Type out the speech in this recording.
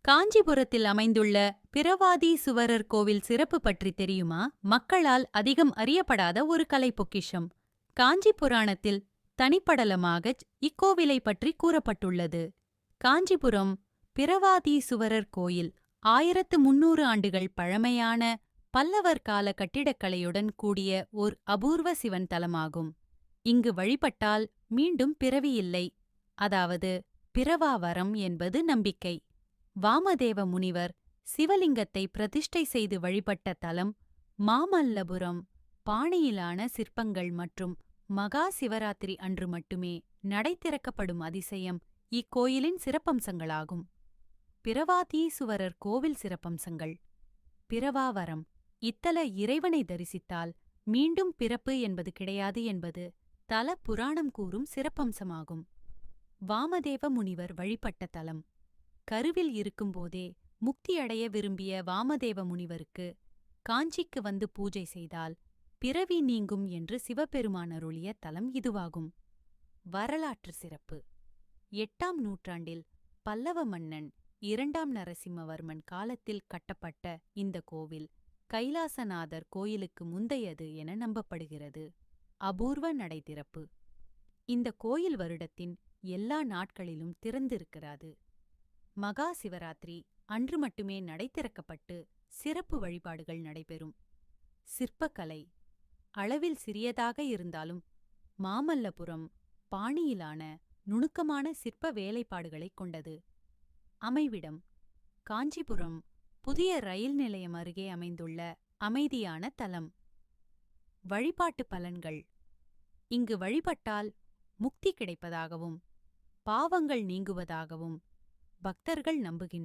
காஞ்சிபுரத்தில் அமைந்துள்ள பிரவாதீசுவரர் கோவில் சிறப்பு பற்றி தெரியுமா? மக்களால் அதிகம் அறியப்படாத ஒரு கலை பொக்கிஷம். காஞ்சி புராணத்தில் தனிப்படலமாக இக்கோவிலை பற்றி கூறப்பட்டுள்ளது. காஞ்சிபுரம் பிரவாதீசுவரர் கோயில் 1300 ஆண்டுகள் பழமையான பல்லவர் கால கட்டிடக்கலையுடன் கூடிய ஓர் அபூர்வ சிவன் தலமாகும். இங்கு வழிபட்டால் மீண்டும் பிறவியில்லை, அதாவது பிறவாவரம் என்பது நம்பிக்கை. வாமதேவ முனிவர் சிவலிங்கத்தை பிரதிஷ்டை செய்து வழிபட்ட தலம் மாமல்லபுரம். பாணியிலான சிற்பங்கள் மற்றும் மகா சிவராத்திரி அன்று மட்டுமே நடை திறக்கப்படும் அதிசயம் இக்கோயிலின் சிறப்பம்சங்களாகும். பிரவாதீசுவரர் கோவில் சிறப்பம்சங்கள். பிறவாவரம். இத்தல இறைவனை தரிசித்தால் மீண்டும் பிறப்பு என்பது கிடையாது என்பது தல புராணம் கூறும் சிறப்பம்சமாகும். வாமதேவ முனிவர் வழிபட்ட தலம். கருவில் இருக்கும்போதே முக்தியடைய விரும்பிய வாமதேவ முனிவருக்கு காஞ்சிக்கு வந்து பூஜை செய்தால் பிறவி நீங்கும் என்று சிவபெருமான் அருளிய தலம் இதுவாகும். வரலாற்று சிறப்பு. 8ஆம் நூற்றாண்டில் பல்லவ மன்னன் 2ஆம் நரசிம்மவர்மன் காலத்தில் கட்டப்பட்ட இந்த கோவில் கைலாசநாதர் கோயிலுக்கு முந்தையது என நம்பப்படுகிறது. அபூர்வ நடை திறப்பு. இந்த கோயில் வருடத்தின் எல்லா நாட்களிலும் திறந்திருக்கிறது. மகா சிவராத்திரி அன்று மட்டுமே நடை திறக்கப்பட்டு சிறப்பு வழிபாடுகள் நடைபெறும். சிற்பக்கலை. அளவில் சிறியதாக இருந்தாலும் மாமல்லபுரம் பாணியிலான நுணுக்கமான சிற்ப வேலைப்பாடுகளைக் கொண்டது. அமைவிடம். காஞ்சிபுரம் புதிய ரயில் நிலையம் அருகே அமைந்துள்ள அமைதியான தலம். வழிபாட்டு பலன்கள். இங்கு வழிபட்டால் முக்தி கிடைப்பதாகவும் பாவங்கள் நீங்குவதாகவும் பக்தர்கள் நம்புகின்றனர்.